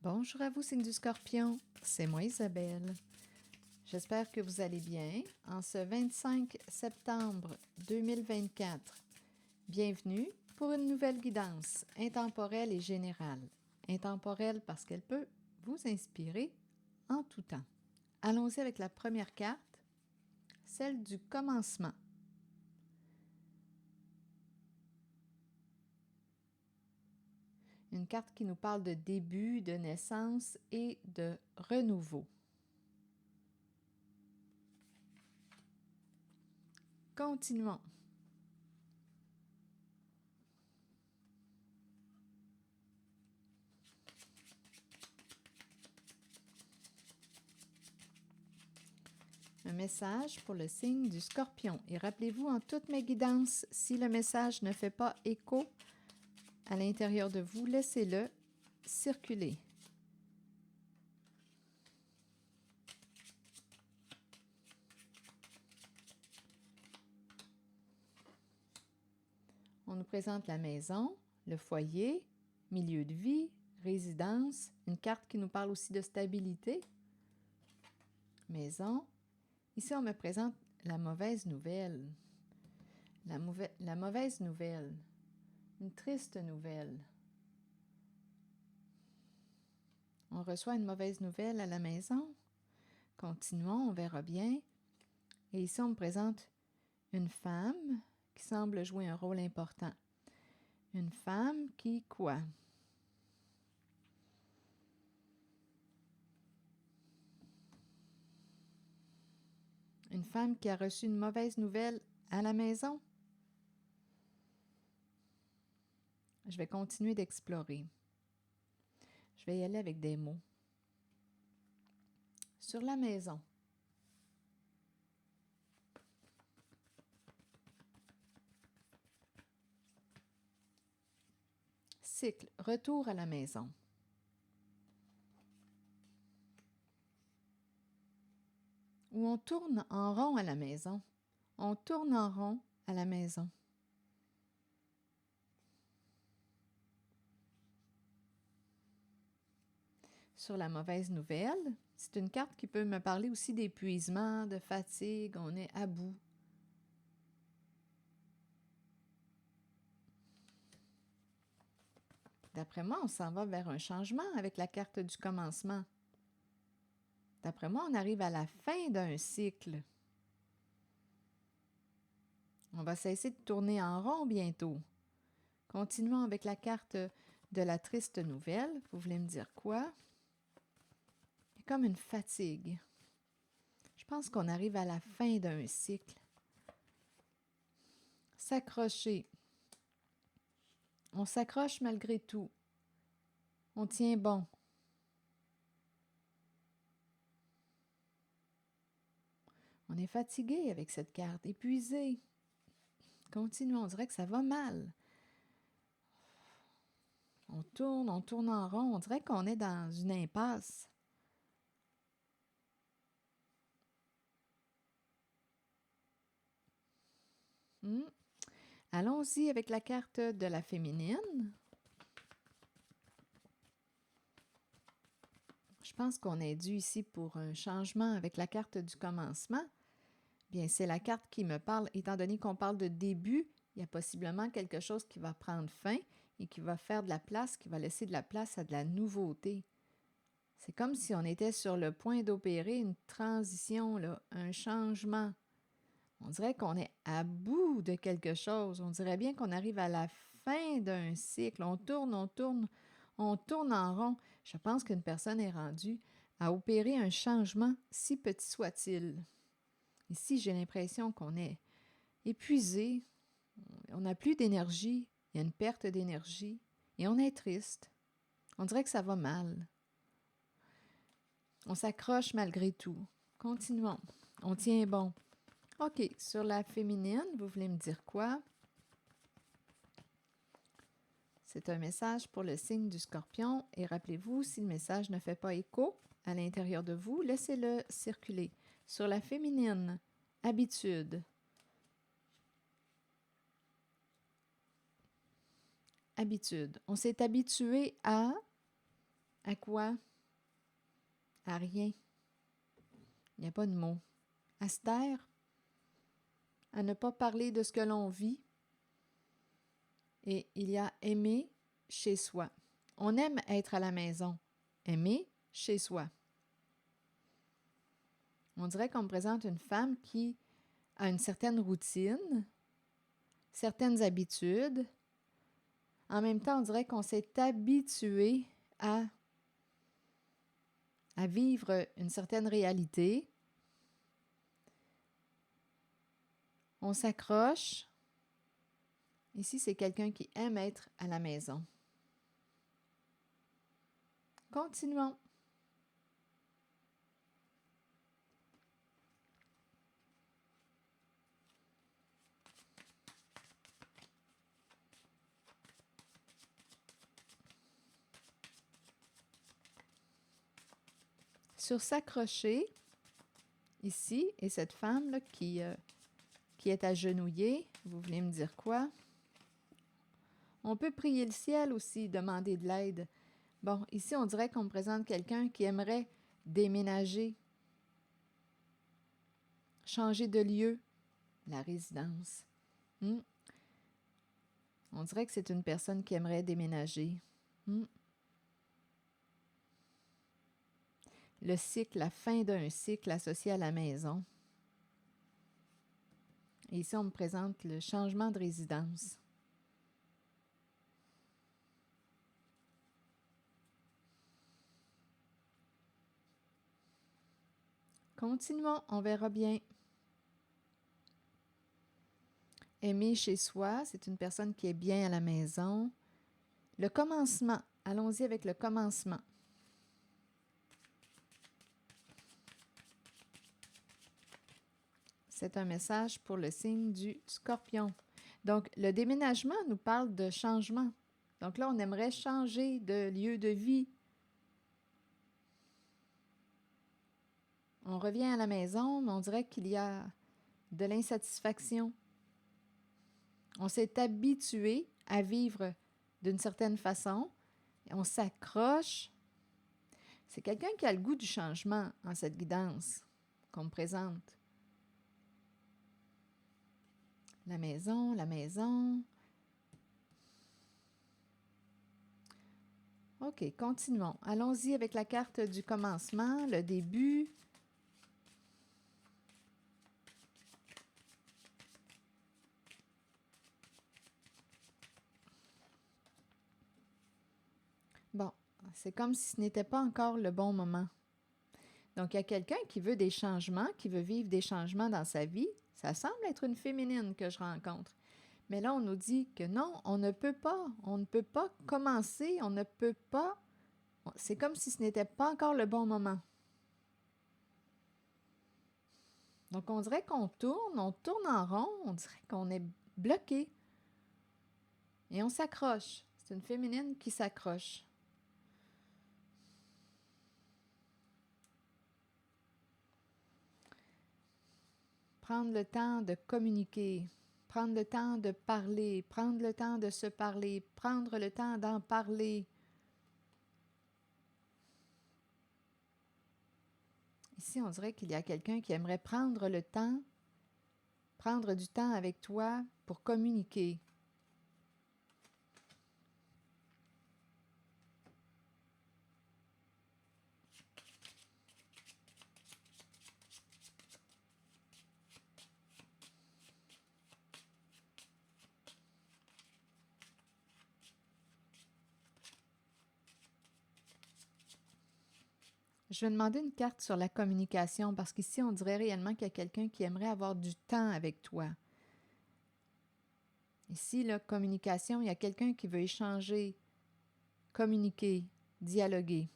Bonjour à vous, signe du Scorpion, c'est moi Isabelle. J'espère que vous allez bien en ce 25 septembre 2024. Bienvenue pour une nouvelle guidance intemporelle et générale. Intemporelle parce qu'elle peut vous inspirer en tout temps. Allons-y avec la première carte, celle du commencement. Une carte qui nous parle de début, de naissance et de renouveau. Continuons. Un message pour le signe du Scorpion. Et rappelez-vous, en toutes mes guidances, si le message ne fait pas écho à l'intérieur de vous, laissez-le circuler. On nous présente la maison, le foyer, milieu de vie, résidence, une carte qui nous parle aussi de stabilité. Maison. Ici, on me présente la mauvaise nouvelle. La mauvaise nouvelle. Une triste nouvelle. On reçoit une mauvaise nouvelle à la maison. Continuons, on verra bien. Et ici, on me présente une femme qui semble jouer un rôle important. Une femme qui, quoi? Une femme qui a reçu une mauvaise nouvelle à la maison? Je vais continuer d'explorer. Je vais y aller avec des mots. Sur la maison. Cycle, retour à la maison. Où on tourne en rond à la maison. On tourne en rond à la maison. Sur la mauvaise nouvelle, c'est une carte qui peut me parler aussi d'épuisement, de fatigue, on est à bout. D'après moi, on s'en va vers un changement avec la carte du commencement. D'après moi, on arrive à la fin d'un cycle. On va cesser de tourner en rond bientôt. Continuons avec la carte de la triste nouvelle. Vous voulez me dire quoi? Il y a comme une fatigue. Je pense qu'on arrive à la fin d'un cycle. S'accrocher. On s'accroche malgré tout. On tient bon. On est fatigué avec cette carte, épuisé. Continuons, on dirait que ça va mal. On tourne en rond. On dirait qu'on est dans une impasse. Allons-y avec la carte de la féminine. Je pense qu'on est dû ici pour un changement avec la carte du commencement. Bien, c'est la carte qui me parle, étant donné qu'on parle de début, il y a possiblement quelque chose qui va prendre fin et qui va faire de la place, qui va laisser de la place à de la nouveauté. C'est comme si on était sur le point d'opérer une transition, là, un changement. On dirait qu'on est à bout de quelque chose. On dirait bien qu'on arrive à la fin d'un cycle. On tourne en rond. Je pense qu'une personne est rendue à opérer un changement, si petit soit-il. Ici, j'ai l'impression qu'on est épuisé, on n'a plus d'énergie, il y a une perte d'énergie et on est triste. On dirait que ça va mal. On s'accroche malgré tout. Continuons. On tient bon. OK, sur la féminine, vous voulez me dire quoi? C'est un message pour le signe du Scorpion et rappelez-vous, si le message ne fait pas écho à l'intérieur de vous, laissez-le circuler. Sur la féminine, habitude. Habitude. On s'est habitué à À quoi? À rien. Il n'y a pas de mots. À se taire, à ne pas parler de ce que l'on vit. Et il y a aimer chez soi. On aime être à la maison. Aimer chez soi. On dirait qu'on me présente une femme qui a une certaine routine, certaines habitudes. En même temps, on dirait qu'on s'est habitué à vivre une certaine réalité. On s'accroche. Ici, c'est quelqu'un qui aime être à la maison. Continuons. Sur s'accrocher, ici, et cette femme là, qui est agenouillée, vous voulez me dire quoi? On peut prier le ciel aussi, demander de l'aide. Bon, ici, on dirait qu'on me présente quelqu'un qui aimerait déménager, changer de lieu, la résidence. On dirait que c'est une personne qui aimerait déménager. Le cycle, la fin d'un cycle associé à la maison. Et ici, on me présente le changement de résidence. Continuons, on verra bien. Aimer chez soi, c'est une personne qui est bien à la maison. Le commencement, allons-y avec le commencement. C'est un message pour le signe du Scorpion. Donc, le déménagement nous parle de changement. Donc là, on aimerait changer de lieu de vie. On revient à la maison, mais on dirait qu'il y a de l'insatisfaction. On s'est habitué à vivre d'une certaine façon. On s'accroche. C'est quelqu'un qui a le goût du changement en cette guidance qu'on me présente. La maison, la maison. OK, continuons. Allons-y avec la carte du commencement, le début. Bon, c'est comme si ce n'était pas encore le bon moment. Donc, il y a quelqu'un qui veut des changements, qui veut vivre des changements dans sa vie. Ça semble être une féminine que je rencontre. Mais là, on nous dit que non, on ne peut pas commencer, on ne peut pas. C'est comme si ce n'était pas encore le bon moment. Donc, on dirait qu'on tourne en rond, on dirait qu'on est bloqué. Et on s'accroche. C'est une féminine qui s'accroche. Prendre le temps de communiquer, prendre le temps de parler, prendre le temps de se parler, prendre le temps d'en parler. Ici, on dirait qu'il y a quelqu'un qui aimerait prendre le temps, prendre du temps avec toi pour communiquer. Je vais demander une carte sur la communication parce qu'ici, on dirait réellement qu'il y a quelqu'un qui aimerait avoir du temps avec toi. Ici, la communication, il y a quelqu'un qui veut échanger, communiquer, dialoguer.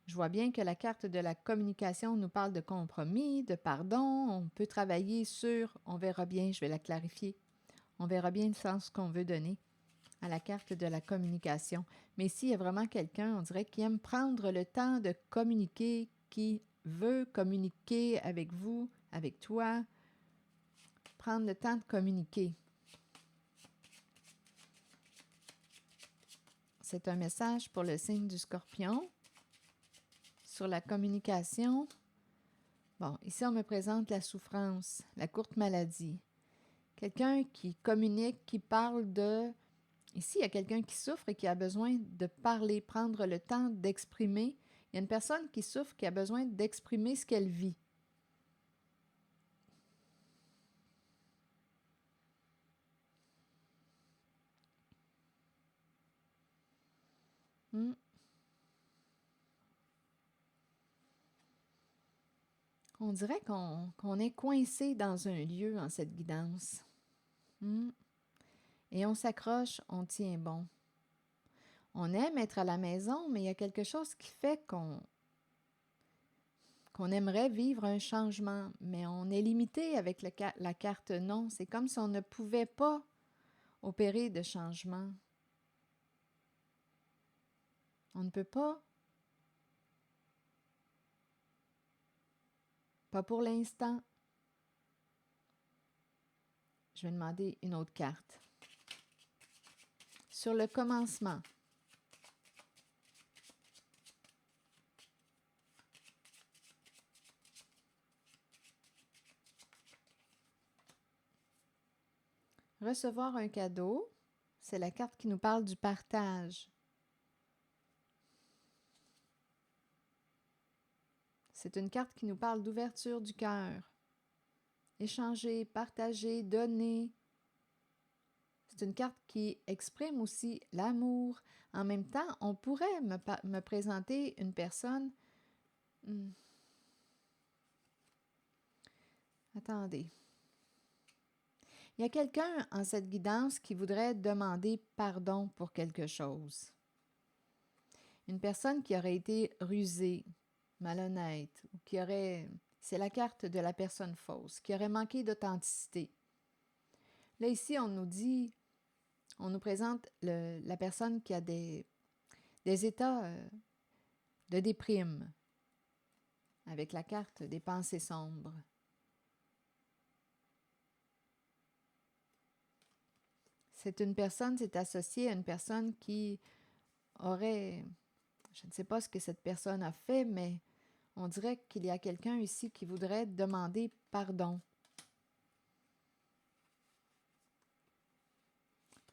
Je vois bien que la carte de la communication nous parle de compromis, de pardon. On peut travailler sur, on verra bien, je vais la clarifier. On verra bien le sens qu'on veut donner à la carte de la communication. Mais ici, il y a vraiment quelqu'un, on dirait, qui aime prendre le temps de communiquer, qui veut communiquer avec vous, avec toi. Prendre le temps de communiquer. c'est un message pour le signe du Scorpion sur la communication. Bon, ici, on me présente la souffrance, la courte maladie. Quelqu'un qui communique, qui parle de... Ici, il y a quelqu'un qui souffre et qui a besoin de parler, prendre le temps d'exprimer. Il y a une personne qui souffre, qui a besoin d'exprimer ce qu'elle vit. On dirait qu'on est coincé dans un lieu en cette guidance. Et on s'accroche, on tient bon. On aime être à la maison, mais il y a quelque chose qui fait qu'on aimerait vivre un changement, mais on est limité avec la carte non. C'est comme si on ne pouvait pas opérer de changement. On ne peut pas. Pas pour l'instant. Je vais demander une autre carte. Sur le commencement. Recevoir un cadeau, c'est la carte qui nous parle du partage. C'est une carte qui nous parle d'ouverture du cœur. Échanger, partager, donner. C'est une carte qui exprime aussi l'amour. En même temps, on pourrait me présenter une personne... Attendez. Il y a quelqu'un en cette guidance qui voudrait demander pardon pour quelque chose. Une personne qui aurait été rusée, malhonnête, ou qui aurait... C'est la carte de la personne fausse, qui aurait manqué d'authenticité. Là, ici, on nous dit... On nous présente la personne qui a des états de déprime, avec la carte des pensées sombres. C'est associé à une personne qui aurait, je ne sais pas ce que cette personne a fait, mais on dirait qu'il y a quelqu'un ici qui voudrait demander pardon.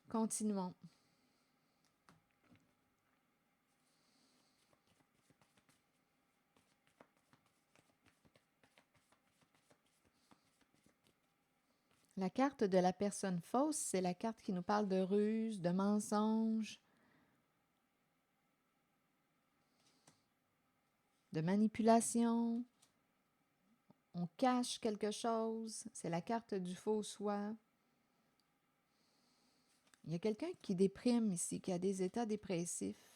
Continuons. La carte de la personne fausse, c'est la carte qui nous parle de ruse, de mensonge, de manipulation. On cache quelque chose. C'est la carte du faux soi. Il y a quelqu'un qui déprime ici, qui a des états dépressifs.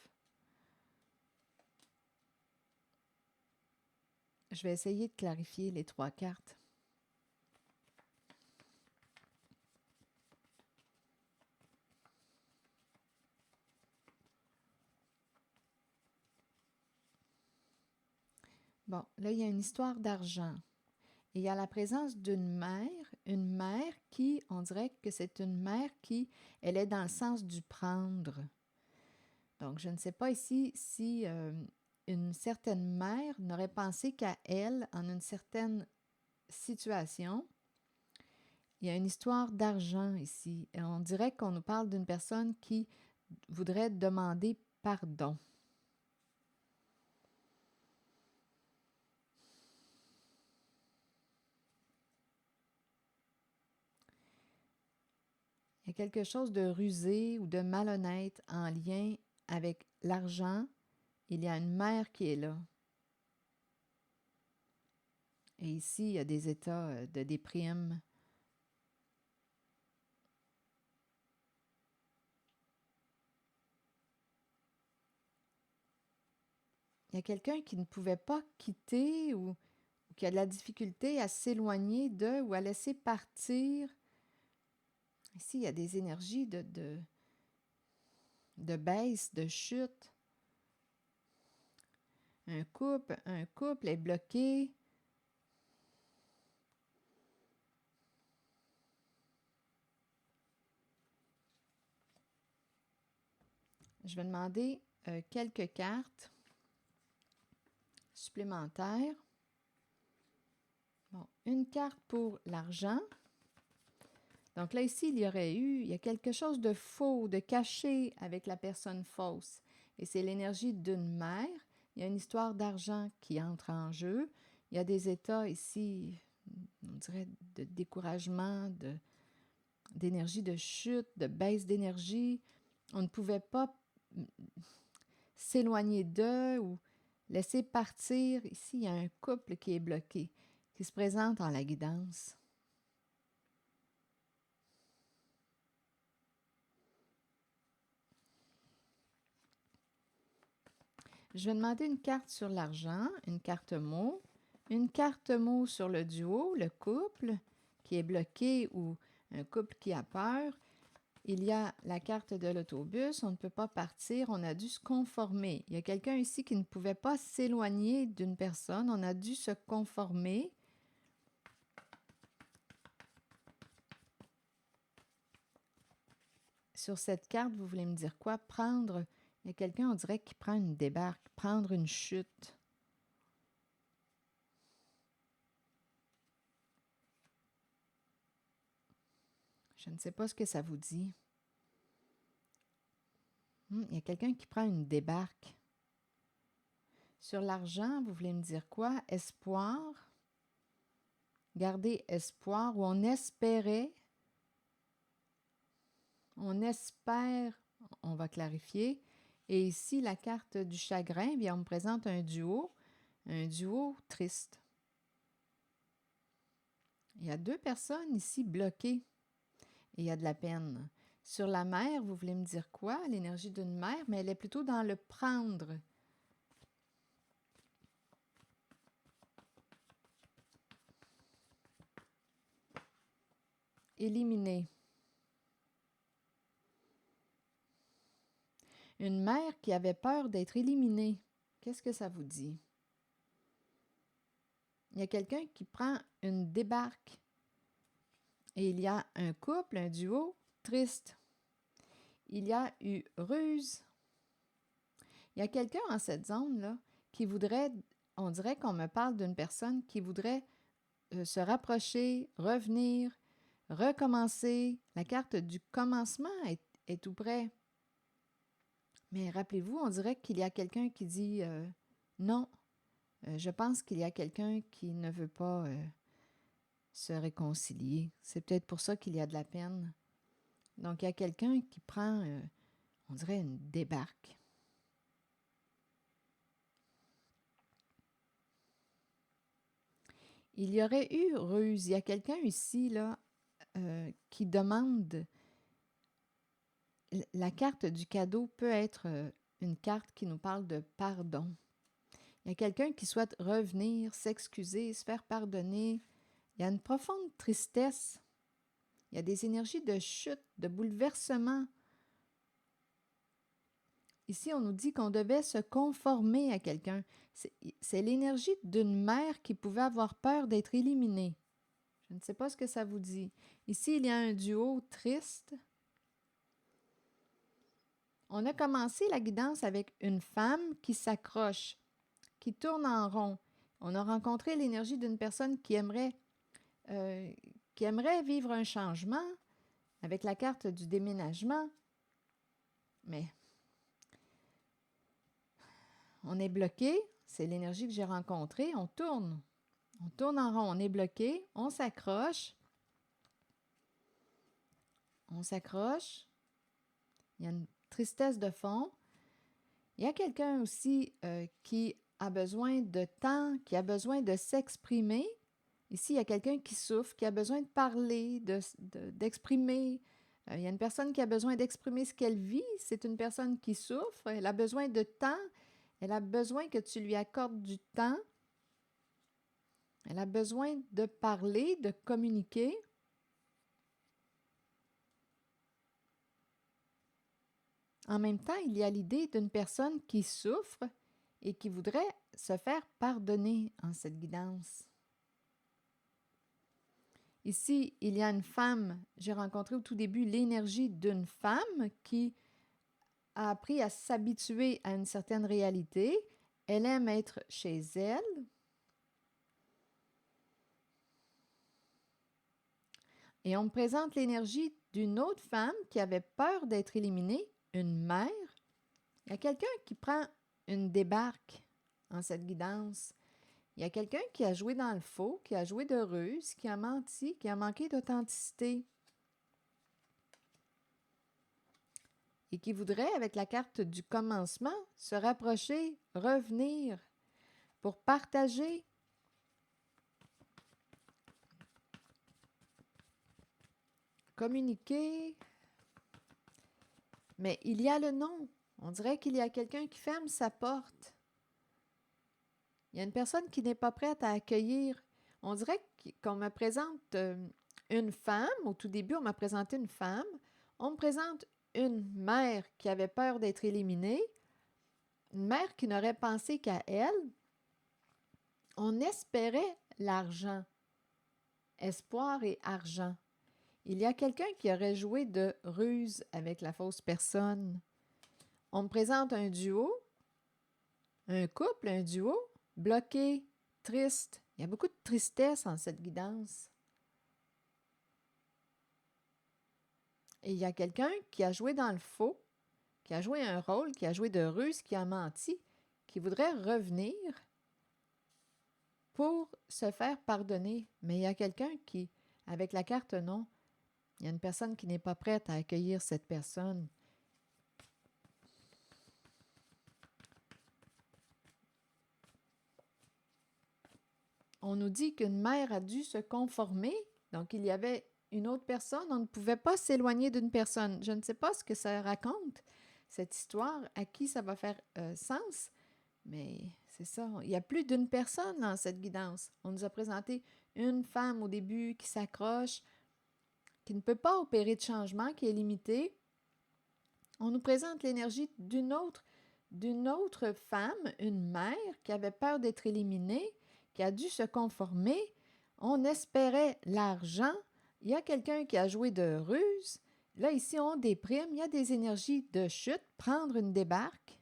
Je vais essayer de clarifier les 3 cartes. Bon, là, il y a une histoire d'argent. Et il y a la présence d'une mère qui, on dirait que c'est une mère qui, elle est dans le sens du prendre. Donc, je ne sais pas ici si une certaine mère n'aurait pensé qu'à elle en une certaine situation. Il y a une histoire d'argent ici. Et on dirait qu'on nous parle d'une personne qui voudrait demander pardon. Il y a quelque chose de rusé ou de malhonnête en lien avec l'argent. Il y a une mère qui est là. Et ici, il y a des états de déprime. Il y a quelqu'un qui ne pouvait pas quitter ou qui a de la difficulté à s'éloigner d'eux ou à laisser partir. Ici, il y a des énergies de baisse, de chute. Un couple est bloqué. je vais demander quelques cartes supplémentaires. Bon, une carte pour l'argent. Donc là, ici, il y a quelque chose de faux, de caché avec la personne fausse. Et c'est l'énergie d'une mère. Il y a une histoire d'argent qui entre en jeu. Il y a des états ici, on dirait, de découragement, d'énergie de chute, de baisse d'énergie. On ne pouvait pas s'éloigner d'eux ou laisser partir. Ici, il y a un couple qui est bloqué, qui se présente en la guidance. Je vais demander une carte sur l'argent, une carte mot sur le duo, le couple qui est bloqué ou un couple qui a peur. Il y a la carte de l'autobus, on ne peut pas partir, on a dû se conformer. Il y a quelqu'un ici qui ne pouvait pas s'éloigner d'une personne, on a dû se conformer. Sur cette carte, vous voulez me dire quoi? Prendre, il y a quelqu'un, on dirait, qui prend une débarque, prendre une chute. Je ne sais pas ce que ça vous dit. Il y a quelqu'un qui prend une débarque. Sur l'argent, vous voulez me dire quoi? Espoir. Garder espoir ou on espérait. On espère, on va clarifier. Et ici, la carte du chagrin, bien, on me présente un duo triste. Il y a deux personnes ici bloquées et il y a de la peine. Sur la mer, vous voulez me dire quoi? L'énergie d'une mer, mais elle est plutôt dans le prendre. Éliminer. Une mère qui avait peur d'être éliminée. Qu'est-ce que ça vous dit? Il y a quelqu'un qui prend une débarque. Et il y a un couple, un duo, triste. Il y a eu ruse. Il y a quelqu'un en cette zone-là qui voudrait, on dirait qu'on me parle d'une personne qui voudrait se rapprocher, revenir, recommencer. La carte du commencement est tout près. Mais rappelez-vous, on dirait qu'il y a quelqu'un qui dit non. Je pense qu'il y a quelqu'un qui ne veut pas se réconcilier. C'est peut-être pour ça qu'il y a de la peine. Donc, il y a quelqu'un qui prend, on dirait, une débarque. Il y aurait eu ruse. Il y a quelqu'un ici, là, qui demande... La carte du cadeau peut être une carte qui nous parle de pardon. Il y a quelqu'un qui souhaite revenir, s'excuser, se faire pardonner. Il y a une profonde tristesse. Il y a des énergies de chute, de bouleversement. Ici, on nous dit qu'on devait se conformer à quelqu'un. C'est l'énergie d'une mère qui pouvait avoir peur d'être éliminée. Je ne sais pas ce que ça vous dit. Ici, il y a un duo triste. On a commencé la guidance avec une femme qui s'accroche, qui tourne en rond. On a rencontré l'énergie d'une personne qui aimerait vivre un changement avec la carte du déménagement. Mais on est bloqué, c'est l'énergie que j'ai rencontrée, on tourne en rond, on est bloqué, on s'accroche, il y a une tristesse de fond. Il y a quelqu'un aussi qui a besoin de temps, qui a besoin de s'exprimer. Ici, il y a quelqu'un qui souffre, qui a besoin de parler, d'exprimer. Il y a une personne qui a besoin d'exprimer ce qu'elle vit. C'est une personne qui souffre. Elle a besoin de temps. Elle a besoin que tu lui accordes du temps. Elle a besoin de parler, de communiquer. En même temps, il y a l'idée d'une personne qui souffre et qui voudrait se faire pardonner en cette guidance. Ici, il y a une femme, j'ai rencontré au tout début l'énergie d'une femme qui a appris à s'habituer à une certaine réalité. Elle aime être chez elle. Et on me présente l'énergie d'une autre femme qui avait peur d'être éliminée, une mère. Il y a quelqu'un qui prend une débarque en cette guidance. Il y a quelqu'un qui a joué dans le faux, qui a joué de ruse, qui a menti, qui a manqué d'authenticité. Et qui voudrait, avec la carte du commencement, se rapprocher, revenir, pour partager. Communiquer. Mais il y a le non. On dirait qu'il y a quelqu'un qui ferme sa porte. Il y a une personne qui n'est pas prête à accueillir. On dirait qu'on me présente une femme. Au tout début, on m'a présenté une femme. On me présente une mère qui avait peur d'être éliminée. Une mère qui n'aurait pensé qu'à elle. On espérait l'argent. Espoir et argent. Il y a quelqu'un qui aurait joué de ruse avec la fausse personne. On me présente un duo, un couple, un duo, bloqué, triste. Il y a beaucoup de tristesse en cette guidance. Et il y a quelqu'un qui a joué dans le faux, qui a joué un rôle, qui a joué de ruse, qui a menti, qui voudrait revenir pour se faire pardonner. Mais il y a quelqu'un qui, avec la carte non, il y a une personne qui n'est pas prête à accueillir cette personne. On nous dit qu'une mère a dû se conformer, donc il y avait une autre personne, on ne pouvait pas s'éloigner d'une personne. Je ne sais pas ce que ça raconte, cette histoire, à qui ça va faire sens, mais c'est ça. Il y a plus d'une personne dans cette guidance. On nous a présenté une femme au début qui s'accroche, qui ne peut pas opérer de changement, qui est limitée. On nous présente l'énergie d'une autre femme, une mère qui avait peur d'être éliminée, qui a dû se conformer. On espérait l'argent. Il y a quelqu'un qui a joué de ruse. Là, ici, on déprime. Il y a des énergies de chute, prendre une débarque.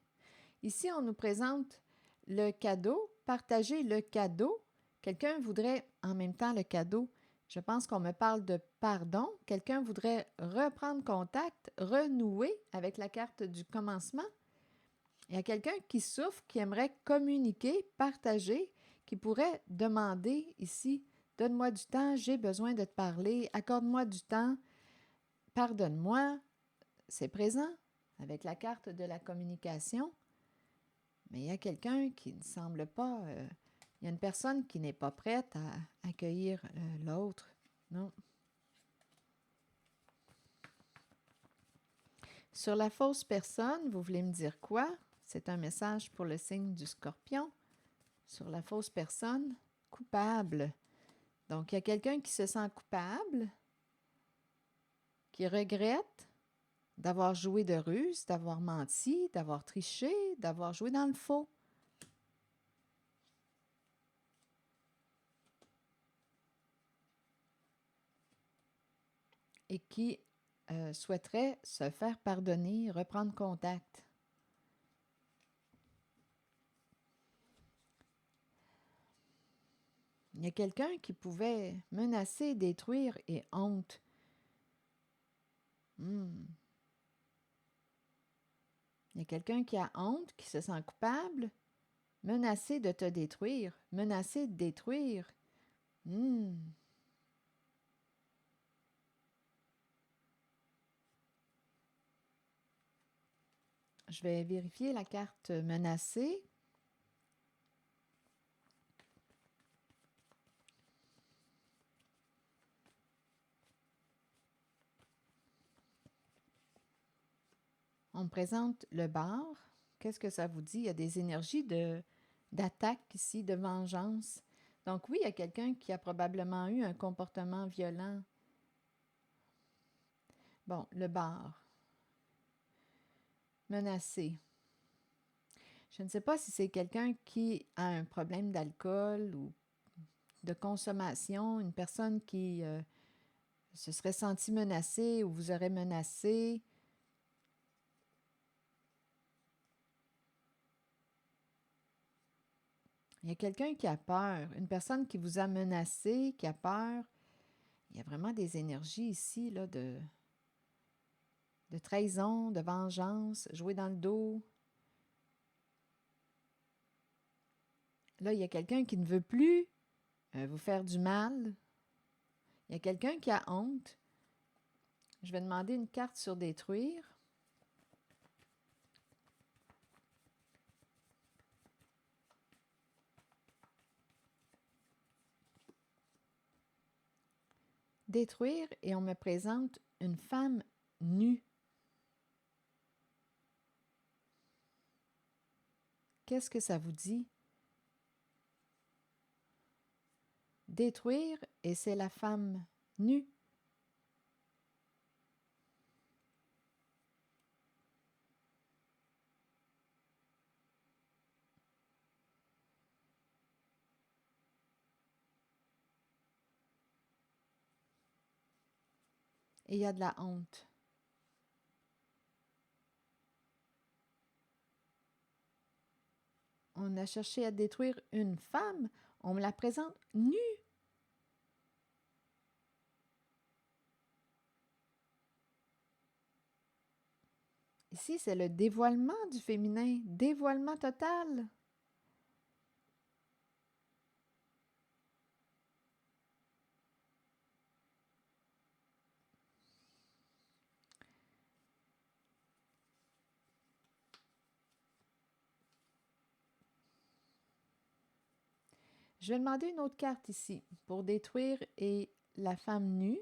Ici, on nous présente le cadeau, partager le cadeau. Quelqu'un voudrait en même temps le cadeau. Je pense qu'on me parle de pardon. Quelqu'un voudrait reprendre contact, renouer avec la carte du commencement. Il y a quelqu'un qui souffre, qui aimerait communiquer, partager, qui pourrait demander ici, donne-moi du temps, j'ai besoin de te parler, accorde-moi du temps, pardonne-moi. C'est présent avec la carte de la communication. Mais il y a quelqu'un qui ne semble pas... il y a une personne qui n'est pas prête à accueillir l'autre. Non. Sur la fausse personne, vous voulez me dire quoi? C'est un message pour le signe du Scorpion. Sur la fausse personne, coupable. Donc, il y a quelqu'un qui se sent coupable, qui regrette d'avoir joué de ruse, d'avoir menti, d'avoir triché, d'avoir joué dans le faux. Et qui souhaiterait se faire pardonner, reprendre contact. Il y a quelqu'un qui pouvait menacer, détruire et honte. Il y a quelqu'un qui a honte, qui se sent coupable, menacé de te détruire, menacé de détruire. Je vais vérifier la carte menacée. On me présente le bar. Qu'est-ce que ça vous dit? Il y a des énergies d'attaque ici, de vengeance. Donc oui, il y a quelqu'un qui a probablement eu un comportement violent. Bon, le bar. Menacé. Je ne sais pas si c'est quelqu'un qui a un problème d'alcool ou de consommation, une personne qui se serait sentie menacée ou vous aurait menacé. Il y a quelqu'un qui a peur, une personne qui vous a menacé, qui a peur. Il y a vraiment des énergies ici là, de trahison, de vengeance, jouer dans le dos. Là, il y a quelqu'un qui ne veut plus vous faire du mal. Il y a quelqu'un qui a honte. Je vais demander une carte sur détruire. Détruire et on me présente une femme nue. Qu'est-ce que ça vous dit? Détruire et c'est la femme nue. Et il y a de la honte. On a cherché à détruire une femme. On me la présente nue. Ici, c'est le dévoilement du féminin. Dévoilement total. Je vais demander une autre carte ici pour détruire et la femme nue.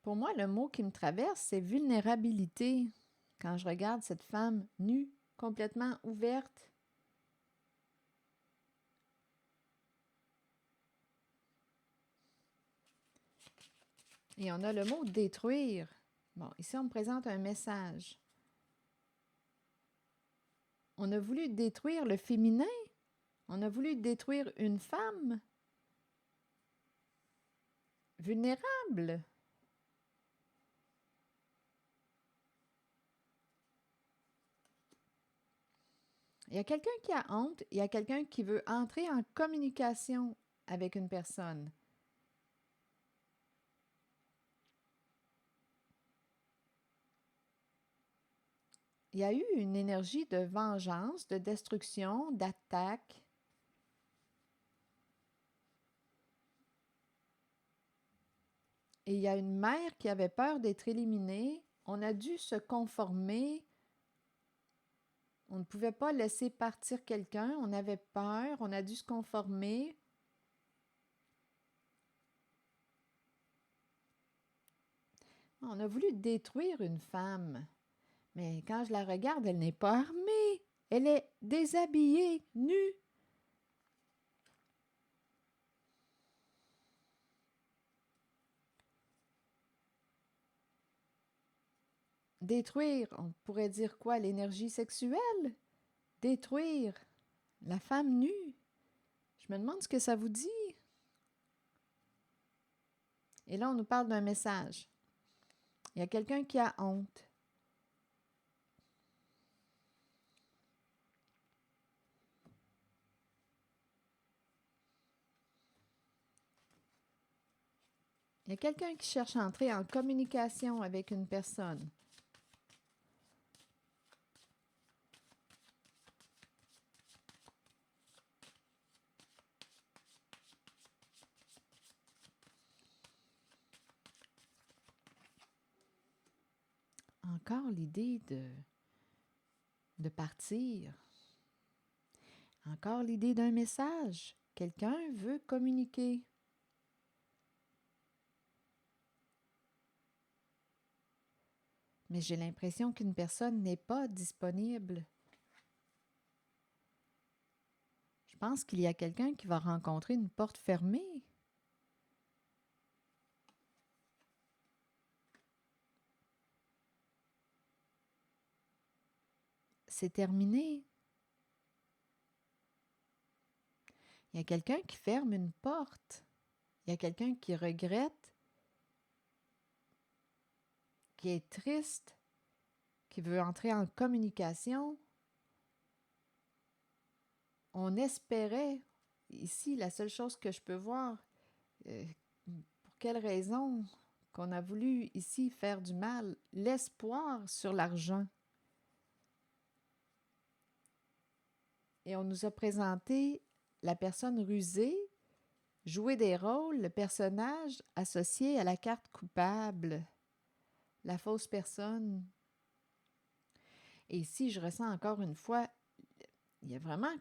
Pour moi, le mot qui me traverse, c'est vulnérabilité. Quand je regarde cette femme nue, complètement ouverte. Et on a le mot détruire. Bon, ici, on me présente un message. On a voulu détruire le féminin. On a voulu détruire une femme vulnérable. Il y a quelqu'un qui a honte, il y a quelqu'un qui veut entrer en communication avec une personne. Il y a eu une énergie de vengeance, de destruction, d'attaque. Et il y a une mère qui avait peur d'être éliminée. On a dû se conformer. On ne pouvait pas laisser partir quelqu'un. On avait peur. On a dû se conformer. On a voulu détruire une femme. Mais quand je la regarde, elle n'est pas armée. Elle est déshabillée, nue. Détruire, on pourrait dire quoi? L'énergie sexuelle? Détruire la femme nue. Je me demande ce que ça vous dit. Et là, on nous parle d'un message. Il y a quelqu'un qui a honte. Il y a quelqu'un qui cherche à entrer en communication avec une personne. Encore l'idée de partir. Encore l'idée d'un message. Quelqu'un veut communiquer. Mais j'ai l'impression qu'une personne n'est pas disponible. Je pense qu'il y a quelqu'un qui va rencontrer une porte fermée. C'est terminé. Il y a quelqu'un qui ferme une porte. Il y a quelqu'un qui regrette, qui est triste, qui veut entrer en communication. On espérait, ici, la seule chose que je peux voir, pour quelle raison qu'on a voulu ici faire du mal, l'espoir sur l'argent. Et on nous a présenté la personne rusée, jouer des rôles, le personnage associé à la carte coupable, la fausse personne. Et ici, je ressens encore une fois, il y a vraiment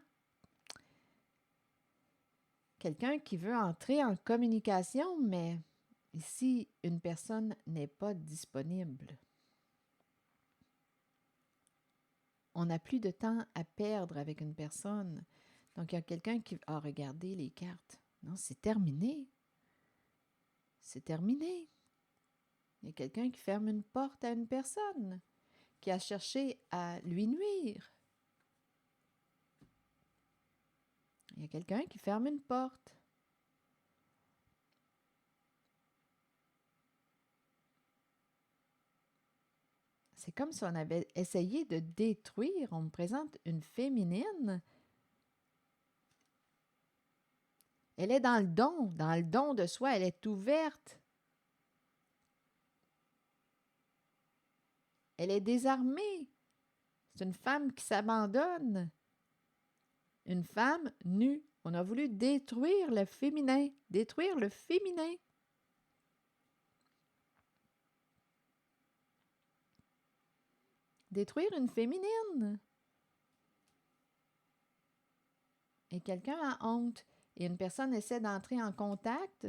quelqu'un qui veut entrer en communication, mais ici, une personne n'est pas disponible. On n'a plus de temps à perdre avec une personne. Donc, il y a quelqu'un qui... Ah, regardez les cartes. Non, c'est terminé. C'est terminé. Il y a quelqu'un qui ferme une porte à une personne, qui a cherché à lui nuire. Il y a quelqu'un qui ferme une porte. C'est comme si on avait essayé de détruire. On me présente une féminine. Elle est dans le don de soi, elle est ouverte. Elle est désarmée. C'est une femme qui s'abandonne. Une femme nue. On a voulu détruire le féminin. Détruire le féminin. Détruire une féminine. Et quelqu'un a honte. Et une personne essaie d'entrer en contact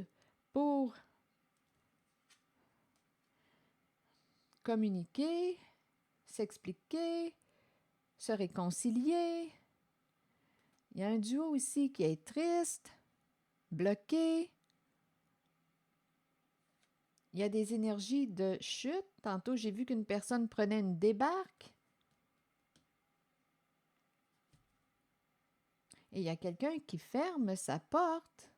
pour communiquer, s'expliquer, se réconcilier. Il y a un duo ici qui est triste, bloqué. Il y a des énergies de chute. Tantôt, j'ai vu qu'une personne prenait une débarque. Et il y a quelqu'un qui ferme sa porte.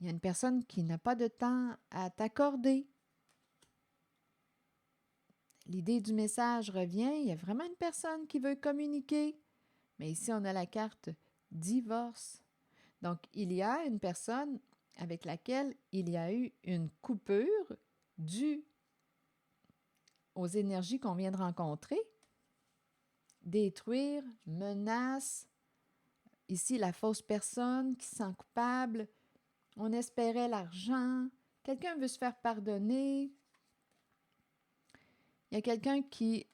Il y a une personne qui n'a pas de temps à t'accorder. L'idée du message revient. Il y a vraiment une personne qui veut communiquer. Mais ici, on a la carte divorce. Donc, il y a une personne avec laquelle il y a eu une coupure due aux énergies qu'on vient de rencontrer. Détruire, menace. Ici, la fausse personne qui se sent coupable. On espérait l'argent. Quelqu'un veut se faire pardonner. Il y a quelqu'un qui...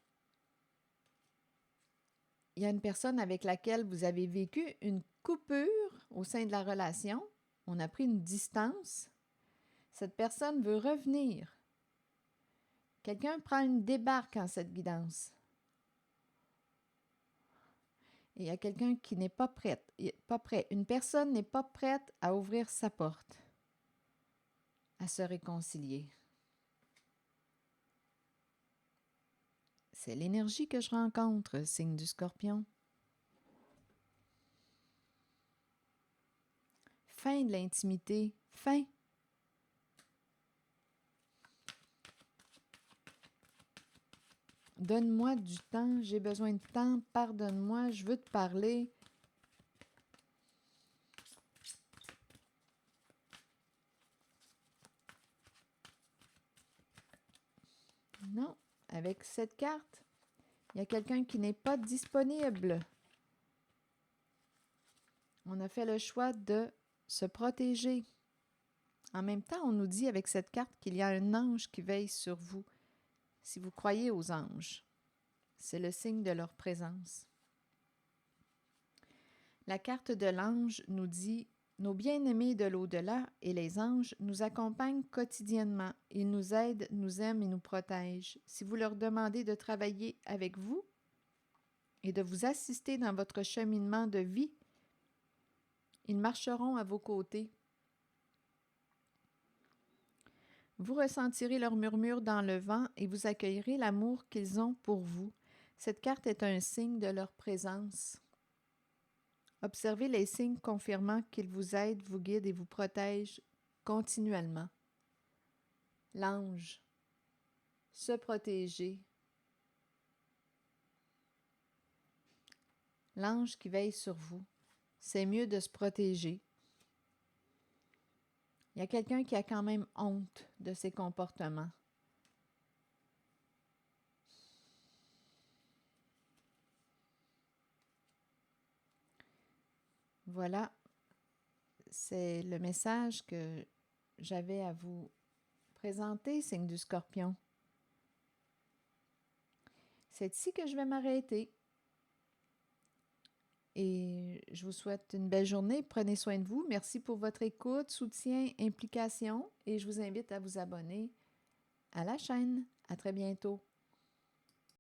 Il y a une personne avec laquelle vous avez vécu une coupure au sein de la relation. On a pris une distance. Cette personne veut revenir. Quelqu'un prend une débarque en cette guidance. Et il y a quelqu'un qui n'est pas prêt. Une personne n'est pas prête à ouvrir sa porte, à se réconcilier. C'est l'énergie que je rencontre, signe du Scorpion. Fin de l'intimité. Fin. Donne-moi du temps, j'ai besoin de temps, pardonne-moi, je veux te parler. Non, avec cette carte, il y a quelqu'un qui n'est pas disponible. On a fait le choix de se protéger. En même temps, on nous dit avec cette carte qu'il y a un ange qui veille sur vous. Si vous croyez aux anges, c'est le signe de leur présence. La carte de l'ange nous dit « Nos bien-aimés de l'au-delà et les anges nous accompagnent quotidiennement. Ils nous aident, nous aiment et nous protègent. Si vous leur demandez de travailler avec vous et de vous assister dans votre cheminement de vie, ils marcheront à vos côtés. Vous ressentirez leur murmure dans le vent et vous accueillerez l'amour qu'ils ont pour vous. Cette carte est un signe de leur présence. Observez les signes confirmant qu'ils vous aident, vous guident et vous protègent continuellement. L'ange. Se protéger. L'ange qui veille sur vous. C'est mieux de se protéger. Il y a quelqu'un qui a quand même honte de ses comportements. Voilà, c'est le message que j'avais à vous présenter, signe du Scorpion. C'est ici que je vais m'arrêter. Et je vous souhaite une belle journée. Prenez soin de vous. Merci pour votre écoute, soutien, implication. Et je vous invite à vous abonner à la chaîne. À très bientôt.